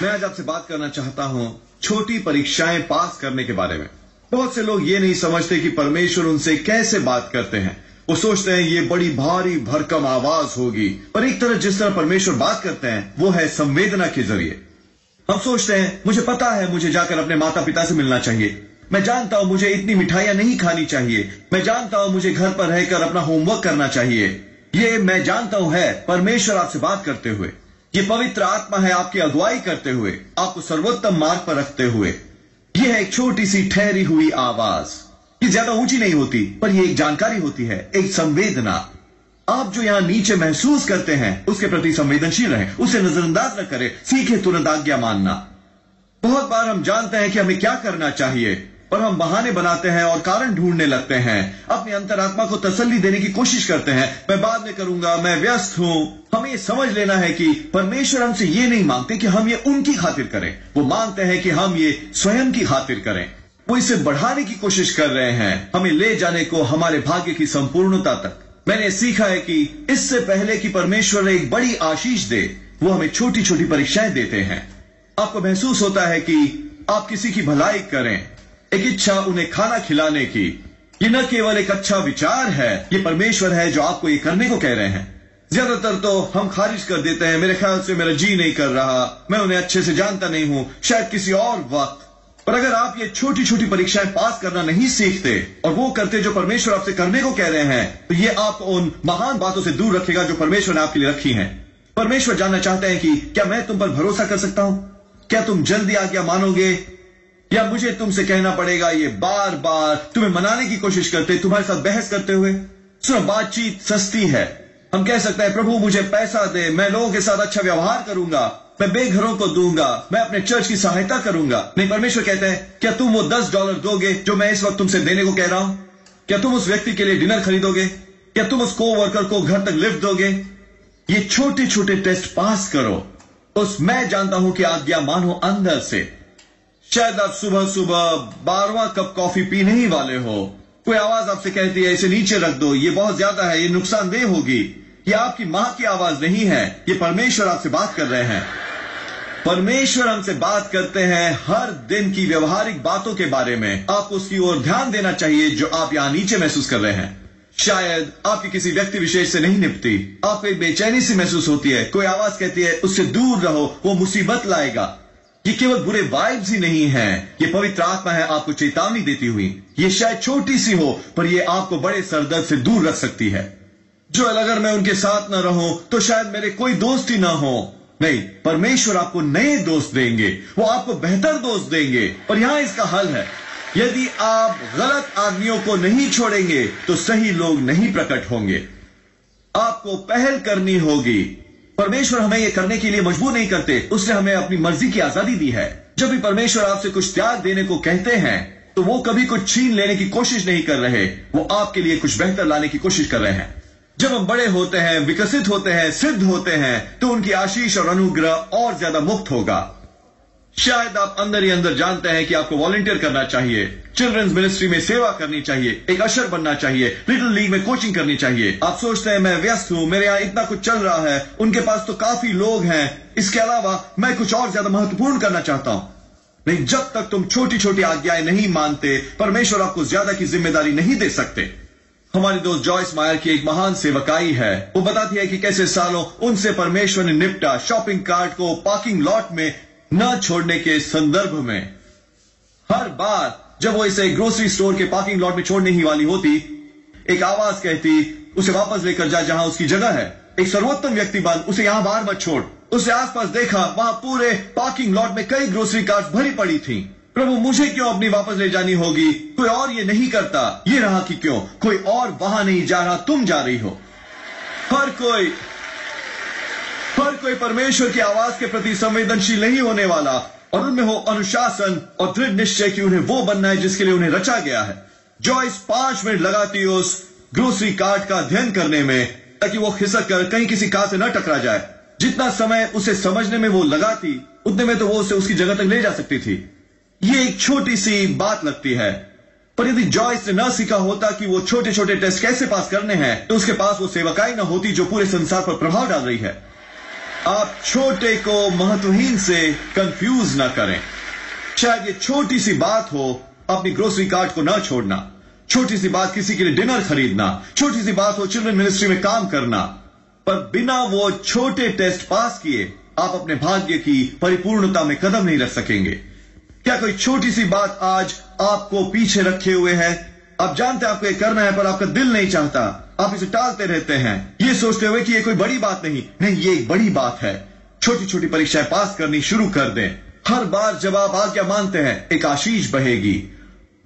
मैं आज आपसे बात करना चाहता हूं छोटी परीक्षाएं पास करने के बारे में। बहुत से लोग ये नहीं समझते कि परमेश्वर उनसे कैसे बात करते हैं। वो सोचते हैं ये बड़ी भारी भरकम आवाज होगी, पर एक तरह जिस तरह परमेश्वर बात करते हैं वो है संवेदना के जरिए। हम सोचते हैं मुझे पता है मुझे जाकर अपने माता पिता से मिलना चाहिए, मैं जानता हूं मुझे इतनी मिठाइयां नहीं खानी चाहिए, मैं जानता हूं मुझे घर पर रहकर अपना होमवर्क करना चाहिए। ये मैं जानता हूं है परमेश्वर आपसे बात करते हुए। ये पवित्र आत्मा है आपकी अगुवाई करते हुए, आपको सर्वोत्तम मार्ग पर रखते हुए। यह है एक छोटी सी ठहरी हुई आवाज। ये ज्यादा ऊंची नहीं होती, पर यह एक जानकारी होती है, एक संवेदना। आप जो यहां नीचे महसूस करते हैं उसके प्रति संवेदनशील रहें, उसे नजरअंदाज न करें, सीखे तुरंत आज्ञा मानना। बहुत बार हम जानते हैं कि हमें क्या करना चाहिए, पर हम बहाने बनाते हैं और कारण ढूंढने लगते हैं। अपनी अंतरात्मा को तसल्ली देने की कोशिश करते हैं, मैं बाद में करूंगा, मैं व्यस्त हूं। हमें ये समझ लेना है कि परमेश्वर हमसे ये नहीं मांगते कि हम ये उनकी खातिर करें, वो मांगते हैं कि हम ये स्वयं की खातिर करें। वो इसे बढ़ाने की कोशिश कर रहे हैं, हमें ले जाने को हमारे भाग्य की संपूर्णता तक। मैंने सीखा है कि इससे पहले कि परमेश्वर एक बड़ी आशीष दे, वो हमें छोटी छोटी परीक्षाएं देते हैं। आपको महसूस होता है कि आप किसी की भलाई करें, एक इच्छा उन्हें खाना खिलाने की। ये न केवल एक अच्छा विचार है, ये परमेश्वर है जो आपको ये करने को कह रहे हैं। ज्यादातर तो हम खारिज कर देते हैं, मेरे ख्याल से मेरा जी नहीं कर रहा, मैं उन्हें अच्छे से जानता नहीं हूं, शायद किसी और वक्त। पर अगर आप ये छोटी छोटी परीक्षाएं पास करना नहीं सीखते और वो करते जो परमेश्वर आपसे करने को कह रहे हैं, तो ये आपको उन महान बातों से दूर रखेगा जो परमेश्वर ने आपके लिए रखी हैं। परमेश्वर जानना चाहते हैं कि क्या मैं तुम पर भरोसा कर सकता हूं? क्या तुम जल्दी आज्ञा मानोगे, या मुझे तुमसे कहना पड़ेगा ये बार बार तुम्हें मनाने की कोशिश करते, तुम्हारे साथ बहस करते हुए? सुनो, बातचीत सस्ती है। हम कह सकते हैं प्रभु मुझे पैसा दे, मैं लोगों के साथ अच्छा व्यवहार करूंगा, मैं बेघरों को दूंगा, मैं अपने चर्च की सहायता करूंगा। नहीं, परमेश्वर कहते हैं क्या तुम वो $10 दोगे जो मैं इस वक्त तुमसे देने को कह रहा हूं? क्या तुम उस व्यक्ति के लिए डिनर खरीदोगे? क्या तुम उस को-वर्कर को घर तक लिफ्ट दोगे? ये छोटे छोटे टेस्ट पास करो, उस मैं जानता हूं कि आज्ञा मानो अंदर से। शायद आप सुबह सुबह 12वां कप कॉफी पीने ही वाले हो, कोई आवाज आपसे कहती है इसे नीचे रख दो, ये बहुत ज्यादा है, ये नुकसानदेह होगी। ये आपकी मां की आवाज नहीं है, ये परमेश्वर आपसे बात कर रहे हैं। परमेश्वर हमसे बात करते हैं हर दिन की व्यवहारिक बातों के बारे में। आपको उसकी ओर ध्यान देना चाहिए जो आप यहां नीचे महसूस कर रहे हैं। शायद आपकी किसी व्यक्ति विशेष से नहीं निपटी, आपको एक बेचैनी सी महसूस होती है, कोई आवाज कहती है उससे दूर रहो, वो मुसीबत लाएगा। ये केवल बुरे वाइब्स ही नहीं है, ये पवित्र आत्मा है आपको चेतावनी देती हुई। ये शायद छोटी सी हो, पर ये आपको बड़े सरदर्द से दूर रख सकती है। जो अगर मैं उनके साथ न रहूं तो शायद मेरे कोई दोस्त ही ना हो। नहीं, परमेश्वर आपको नए दोस्त देंगे, वो आपको बेहतर दोस्त देंगे। और यहां इसका हल है, यदि आप गलत आदमियों को नहीं छोड़ेंगे तो सही लोग नहीं प्रकट होंगे। आपको पहल करनी होगी। परमेश्वर हमें यह करने के लिए मजबूर नहीं करते, उसने हमें अपनी मर्जी की आजादी दी है। जब भी परमेश्वर आपसे कुछ त्याग देने को कहते हैं तो वो कभी कुछ छीन लेने की कोशिश नहीं कर रहे, वो आपके लिए कुछ बेहतर लाने की कोशिश कर रहे हैं। जब हम बड़े होते हैं, विकसित होते हैं, सिद्ध होते हैं, तो उनकी आशीष और अनुग्रह और ज्यादा मुक्त होगा। शायद आप अंदर ही अंदर जानते हैं कि आपको वॉलंटियर करना चाहिए, चिल्ड्रंस मिनिस्ट्री में सेवा करनी चाहिए, एक अशर बनना चाहिए, लिटिल लीग में कोचिंग करनी चाहिए। आप सोचते हैं मैं व्यस्त हूं, मेरे यहां इतना कुछ चल रहा है, उनके पास तो काफी लोग हैं, इसके अलावा मैं कुछ और ज्यादा महत्वपूर्ण करना चाहता हूं। नहीं, जब तक तुम छोटी छोटी आज्ञाएं नहीं मानते, परमेश्वर आपको ज्यादा की जिम्मेदारी नहीं दे सकते। हमारी दोस्त जॉयस मायर की एक महान सेवकाई है। वो बताती है कि कैसे सालों उनसे परमेश्वर ने निपटा, शॉपिंग कार्ट को पार्किंग लॉट में न छोड़ने के संदर्भ में। हर बार जब वो इसे ग्रोसरी स्टोर के पार्किंग लॉट में छोड़ने ही वाली होती, एक आवाज कहती उसे वापस लेकर जा जहां उसकी जगह है। एक सर्वोत्तम व्यक्ति बन, उसे यहां बाहर मत छोड़। उसे आसपास देखा, वहां पूरे पार्किंग लॉट में कई ग्रोसरी कार्ट भरी पड़ी थी। प्रभु मुझे क्यों अपनी वापस ले जानी होगी, कोई और ये नहीं करता। ये रहा कि क्यों कोई और वहां नहीं जा रहा, तुम जा रही हो। हर कोई परमेश्वर की आवाज के प्रति संवेदनशील नहीं होने वाला, और उनमें हो अनुशासन और दृढ़ निश्चय कि उन्हें वो बनना है जिसके लिए उन्हें रचा गया है। जॉयस 5 मिनट लगाती उस ग्रोसरी कार्ट का अध्ययन करने में, ताकि वो खिसक कर कहीं किसी कार से न टकरा जाए। जितना समय उसे समझने में वो लगाती, उतने में तो वो उसे उसकी जगह तक ले जा सकती थी। ये एक छोटी सी बात लगती है, पर यदि जॉयस ने न सीखा होता कि वो छोटे छोटे टेस्ट कैसे पास करने हैं, तो उसके पास वो सेवकाई न होती जो पूरे संसार पर प्रभाव डाल रही है। आप छोटे को महत्वहीन से कंफ्यूज न करें। शायद ये छोटी सी बात हो अपनी ग्रोसरी कार्ट को न छोड़ना, छोटी सी बात किसी के लिए डिनर खरीदना, छोटी सी बात हो चिल्ड्रन मिनिस्ट्री में काम करना, पर बिना वो छोटे टेस्ट पास किए आप अपने भाग्य की परिपूर्णता में कदम नहीं रख सकेंगे। क्या कोई छोटी सी बात आज आपको पीछे रखे हुए है? आप जानते हैं आपको ये करना है, पर आपका दिल नहीं चाहता, आप इसे टालते रहते हैं, ये सोचते हुए कि ये कोई बड़ी बात नहीं। ये एक बड़ी बात है। छोटी छोटी परीक्षाएं पास करनी शुरू कर दें। हर बार जब आप आज्ञा मानते हैं, एक आशीष बहेगी।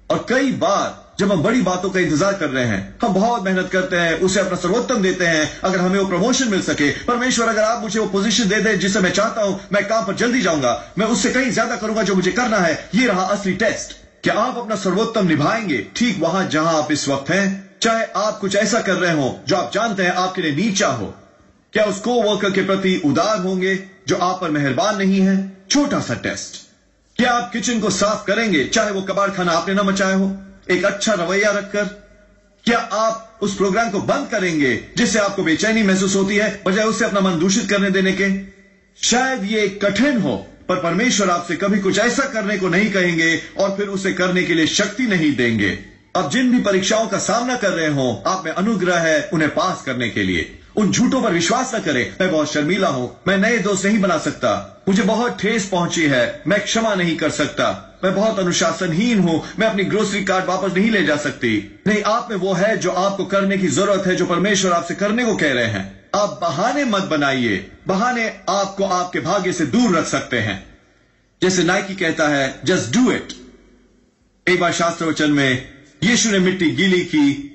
और कई बार जब हम बड़ी बातों का इंतजार कर रहे हैं, हम बहुत मेहनत करते हैं, उसे अपना सर्वोत्तम देते हैं, अगर हमें वो प्रमोशन मिल सके, परमेश्वर अगर आप मुझे वो पोजीशन दे दे जिसे मैं चाहता हूं, मैं काम पर जल्दी जाऊंगा, मैं उससे कहीं ज्यादा करूंगा जो मुझे करना है। ये रहा असली टेस्ट। क्या आप अपना सर्वोत्तम निभाएंगे ठीक वहां जहां आप इस वक्त हैं, चाहे आप कुछ ऐसा कर रहे हो जो आप जानते हैं आपके लिए नीचा हो? क्या उस को-वर्कर के प्रति उदार होंगे जो आप पर मेहरबान नहीं है? छोटा सा टेस्ट। क्या आप किचन को साफ करेंगे चाहे वो कबाड़ खाना आपने ना मचाया हो, एक अच्छा रवैया रखकर? क्या आप उस प्रोग्राम को बंद करेंगे जिससे आपको बेचैनी महसूस होती है, बजाय उससे अपना मन दूषित करने देने के? शायद ये कठिन हो, पर परमेश्वर आपसे कभी कुछ ऐसा करने को नहीं कहेंगे और फिर उसे करने के लिए शक्ति नहीं देंगे। अब जिन भी परीक्षाओं का सामना कर रहे हो, आप में अनुग्रह है उन्हें पास करने के लिए। उन झूठों पर विश्वास न करें, मैं बहुत शर्मीला हूं, मैं नए दोस्त नहीं बना सकता, मुझे बहुत ठेस पहुंची है, मैं क्षमा नहीं कर सकता, मैं बहुत अनुशासनहीन हूं, मैं अपनी ग्रोसरी कार्ड वापस नहीं ले जा सकती। नहीं, आप में वो है जो आपको करने की जरूरत है, जो परमेश्वर आपसे करने को कह रहे हैं। आप बहाने मत बनाइए। बहाने आपको आपके भाग्य से दूर रख सकते हैं। जैसे नाइकी कहता है, जस्ट डू इट। एक बार शास्त्र वचन में यीशु ने मिट्टी गीली की,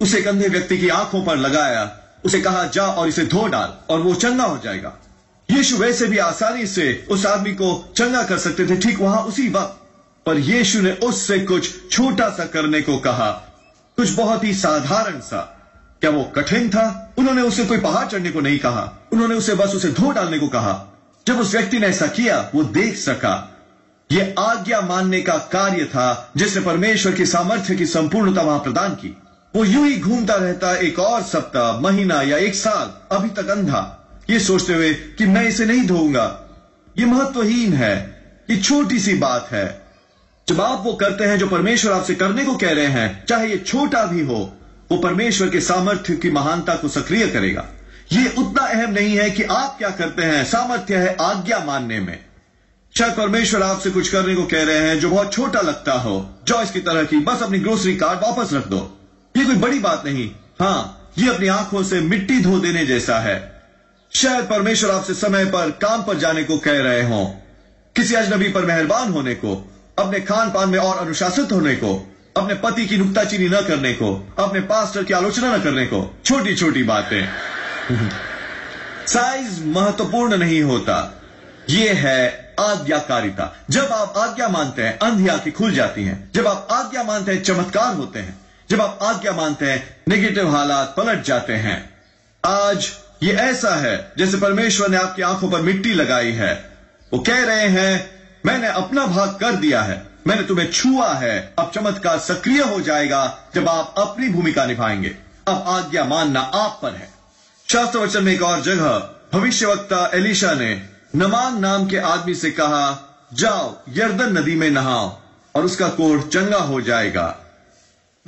उसे एक अंधे व्यक्ति की आंखों पर लगाया, उसे कहा जा और इसे धो डाल और वो चंगा हो जाएगा। यीशु वैसे भी आसानी से उस आदमी को चंगा कर सकते थे ठीक वहां उसी वक्त, पर यीशु ने उससे कुछ छोटा सा करने को कहा, कुछ बहुत ही साधारण सा। क्या वो कठिन था? उन्होंने उसे कोई पहाड़ चढ़ने को नहीं कहा, उन्होंने उसे बस उसे धो डालने को कहा। जब उस व्यक्ति ने ऐसा किया, वो देख सका। यह आज्ञा मानने का कार्य था जिसने परमेश्वर की सामर्थ्य की संपूर्णता वहां प्रदान की। वो यूं ही घूमता रहता एक और सप्ताह, महीना या एक साल, अभी तक अंधा, ये सोचते हुए कि मैं इसे नहीं धोऊंगा, ये महत्वहीन है, ये छोटी सी बात है। जब आप वो करते हैं जो परमेश्वर आपसे करने को कह रहे हैं, चाहे ये छोटा भी हो, वो परमेश्वर के सामर्थ्य की महानता को सक्रिय करेगा। ये उतना अहम नहीं है कि आप क्या करते हैं, सामर्थ्य है आज्ञा मानने में। शायद परमेश्वर आपसे कुछ करने को कह रहे हैं जो बहुत छोटा लगता हो, जॉयस की तरह की, बस अपनी ग्रोसरी कार्ड वापस रख दो। ये कोई बड़ी बात नहीं। हाँ, ये अपनी आंखों से मिट्टी धो देने जैसा है। शायद परमेश्वर आपसे समय पर काम पर जाने को कह रहे हो, किसी अजनबी पर मेहरबान होने को, अपने खान पान में और अनुशासित होने को, अपने पति की नुक्ताचीनी न करने को, अपने पास्टर की आलोचना न करने को। छोटी छोटी बातें। साइज महत्वपूर्ण नहीं होता, यह है आज्ञाकारिता। जब आप आज्ञा मानते हैं, अंधी आंखें खुल जाती हैं। जब आप आज्ञा मानते हैं, चमत्कार होते हैं। जब आप आज्ञा मानते हैं, नेगेटिव हालात पलट जाते हैं। आज ये ऐसा है जैसे परमेश्वर ने आपकी आंखों पर मिट्टी लगाई है। वो कह रहे हैं, मैंने अपना भाग कर दिया है, मैंने तुम्हें छुआ है। अब चमत्कार सक्रिय हो जाएगा जब आप अपनी भूमिका निभाएंगे। अब आज्ञा मानना आप पर है। शास्त्र वचन में एक और जगह भविष्यवक्ता एलीशा ने नमान नाम के आदमी से कहा, जाओ यरदन नदी में नहाओ और उसका कोढ़ चंगा हो जाएगा।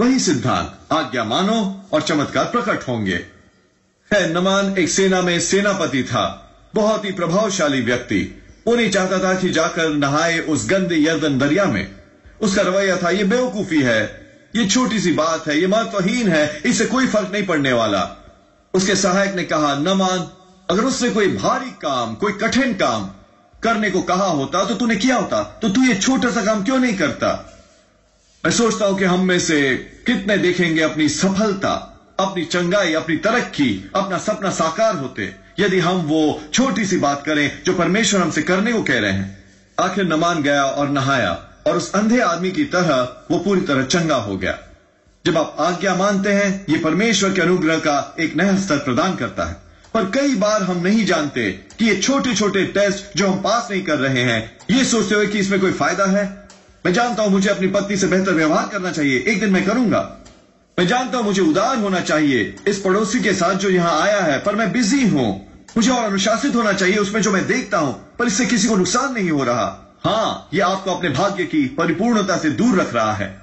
वही सिद्धांत, आज्ञा मानो और चमत्कार प्रकट होंगे। है, नमान एक सेना में सेनापति था, बहुत ही प्रभावशाली व्यक्ति। वो नहीं चाहता था कि जाकर नहाए उस गंदे यरदन दरिया में। उसका रवैया था, ये बेवकूफी है, ये छोटी सी बात है, ये महत्वहीन है, इससे कोई फर्क नहीं पड़ने वाला। उसके सहायक ने कहा, नमान, अगर उससे कोई भारी काम, कोई कठिन काम करने को कहा होता तो तूने किया होता, तो तू ये छोटा सा काम क्यों नहीं करता? मैं सोचता हूं कि हम में से कितने देखेंगे अपनी सफलता, अपनी चंगाई, अपनी तरक्की, अपना सपना साकार होते यदि हम वो छोटी सी बात करें जो परमेश्वर हमसे करने को कह रहे हैं। आखिर नमान गया और नहाया और उस अंधे आदमी की तरह वो पूरी तरह चंगा हो गया। जब आप आज्ञा मानते हैं, ये परमेश्वर के अनुग्रह का एक नया स्तर प्रदान करता है। पर कई बार हम नहीं जानते कि ये छोटे छोटे टेस्ट जो हम पास नहीं कर रहे हैं, ये सोचते हुए कि इसमें कोई फायदा है, मैं जानता हूं मुझे अपनी पत्नी से बेहतर व्यवहार करना चाहिए, एक दिन मैं करूंगा। मैं जानता हूं मुझे उदार होना चाहिए इस पड़ोसी के साथ जो यहां आया है, पर मैं बिजी हूं। मुझे और अनुशासित होना चाहिए उसमें जो मैं देखता हूं, पर इससे किसी को नुकसान नहीं हो रहा। हाँ, यह आपको अपने भाग्य की परिपूर्णता से दूर रख रहा है।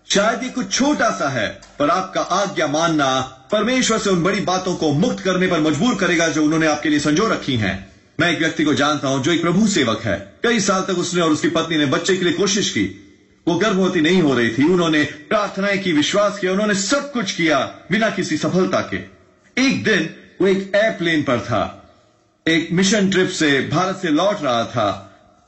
शायद ये कुछ छोटा सा है, पर आपका आज्ञा मानना परमेश्वर से उन बड़ी बातों को मुक्त करने पर मजबूर करेगा जो उन्होंने आपके लिए संजो रखी हैं। मैं एक व्यक्ति को जानता हूं जो एक प्रभु सेवक है। कई साल तक उसने और उसकी पत्नी ने बच्चे के लिए कोशिश की। वो गर्भवती नहीं हो रही थी। उन्होंने प्रार्थनाएं की, विश्वास किया, उन्होंने सब कुछ किया बिना किसी सफलता के। एक दिन वो एक एयरप्लेन पर था, एक मिशन ट्रिप से भारत से लौट रहा था।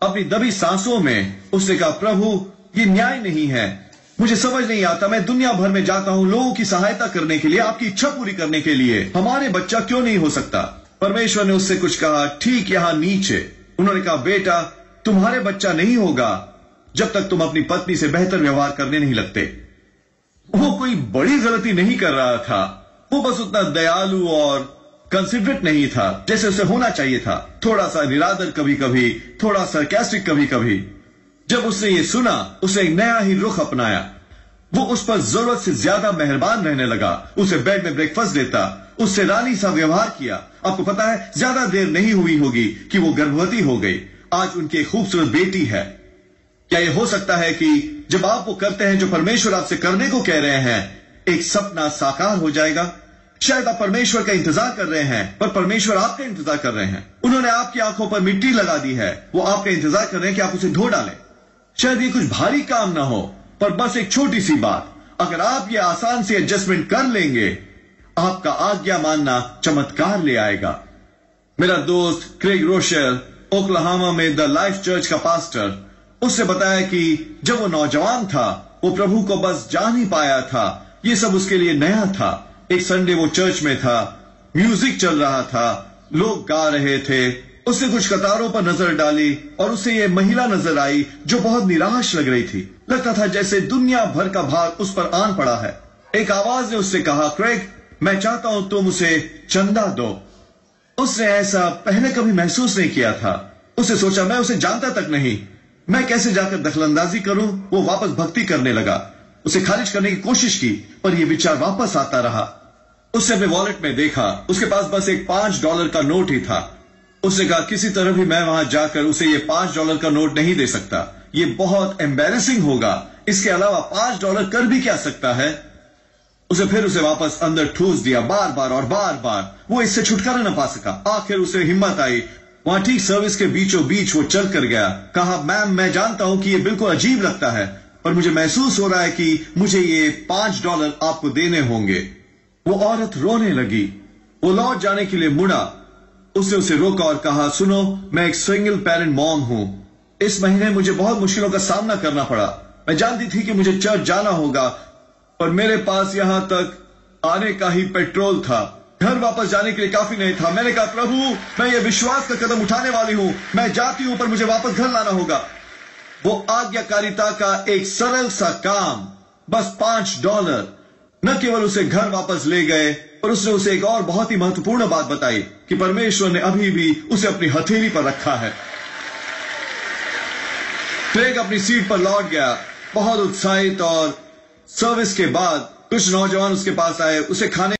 अपनी दबी सांसों में उसने कहा, प्रभु ये न्याय नहीं है, मुझे समझ नहीं आता। मैं दुनिया भर में जाता हूं लोगों की सहायता करने के लिए, आपकी इच्छा पूरी करने के लिए। हमारे बच्चा क्यों नहीं हो सकता? परमेश्वर ने उससे कुछ कहा, ठीक यहां नीचे। उन्होंने कहा, बेटा तुम्हारे बच्चा नहीं होगा जब तक तुम अपनी पत्नी से बेहतर व्यवहार करने नहीं लगते। वो कोई बड़ी गलती नहीं कर रहा था, वो बस उतना दयालु और कंसिडरेट नहीं था जैसे उसे होना चाहिए था। थोड़ा सा निरादर कभी कभी, थोड़ा सरकास्टिक कभी कभी। जब उसने ये सुना, उसने एक नया ही रुख अपनाया। वो उस पर जरूरत से ज्यादा मेहरबान रहने लगा, उसे बेड में ब्रेकफास्ट देता, उससे रानी सा व्यवहार किया। आपको पता है, ज्यादा देर नहीं हुई होगी कि वो गर्भवती हो गई। आज उनकी एक खूबसूरत बेटी है। क्या यह हो सकता है कि जब आप वो करते हैं जो परमेश्वर आपसे करने को कह रहे हैं, एक सपना साकार हो जाएगा? शायद आप परमेश्वर का इंतजार कर रहे हैं, पर परमेश्वर आपका इंतजार कर रहे हैं। उन्होंने आपकी आंखों पर मिट्टी लगा दी है, वो आपका इंतजार कर रहे हैं कि आप उसे धो डालें। शायद ये कुछ भारी काम ना हो, पर बस एक छोटी सी बात। अगर आप ये आसान सी एडजस्टमेंट कर लेंगे, आपका आज्ञा मानना चमत्कार ले आएगा। मेरा दोस्त क्रेग रोशेल, ओक्लाहोमा में द लाइफ चर्च का पास्टर, उससे बताया कि जब वो नौजवान था, वो प्रभु को बस जान ही पाया था। ये सब उसके लिए नया था। एक संडे वो चर्च में था, म्यूजिक चल रहा था, लोग गा रहे थे। उसने कुछ कतारों पर नजर डाली और उसे ये महिला नजर आई जो बहुत निराश लग रही थी। लगता था जैसे दुनिया भर का भार उस पर आन पड़ा है। एक आवाज ने उससे कहा, क्रेग मैं चाहता हूं तुम उसे चंदा दो। उसने ऐसा पहले कभी महसूस नहीं किया था। उसने सोचा, मैं उसे जानता तक नहीं, मैं कैसे जाकर दखलंदाजी करूं? वो वापस भक्ति करने लगा। उसे खारिज करने की कोशिश की, पर यह विचार वापस आता रहा। उसने अपने वॉलेट में देखा, उसके पास बस एक $5 का नोट ही था। उसने कहा, किसी तरह भी मैं वहां जाकर उसे ये $5 का नोट नहीं दे सकता, ये बहुत एम्बैरेसिंग होगा। इसके अलावा $5 कर भी क्या सकता है? उसे वापस अंदर ठूस दिया, बार बार और बार बार। वो इससे छुटकारा न पा सका। आखिर उसे हिम्मत आई, वहां ठीक सर्विस के बीचों बीच वो चल कर गया। कहा, मैम मैं जानता हूं कि ये बिल्कुल अजीब लगता है, पर मुझे महसूस हो रहा है कि मुझे ये $5 आपको देने होंगे। वो औरत रोने लगी। वो लौट जाने के लिए मुड़ा। उसने उसे रोका और कहा, सुनो मैं एक सिंगल पेरेंट मॉम हूं। इस महीने मुझे बहुत मुश्किलों का सामना करना पड़ा। मैं जानती थी कि मुझे चर्च जाना होगा, पर मेरे पास यहां तक आने का ही पेट्रोल था। घर वापस जाने के लिए काफी नहीं था। मैंने कहा, प्रभु मैं ये विश्वास का कदम उठाने वाली हूं, मैं जाती हूं, पर मुझे वापस घर लाना होगा। वो आज्ञाकारिता का एक सरल सा काम, बस $5 न केवल उसे घर वापस ले गए, पर उसने उसे एक और बहुत ही महत्वपूर्ण बात बताई कि परमेश्वर ने अभी भी उसे अपनी हथेली पर रखा है। क्रेग अपनी सीट पर लौट गया, बहुत उत्साहित, और सर्विस के बाद कुछ नौजवान उसके पास आए, उसे खाने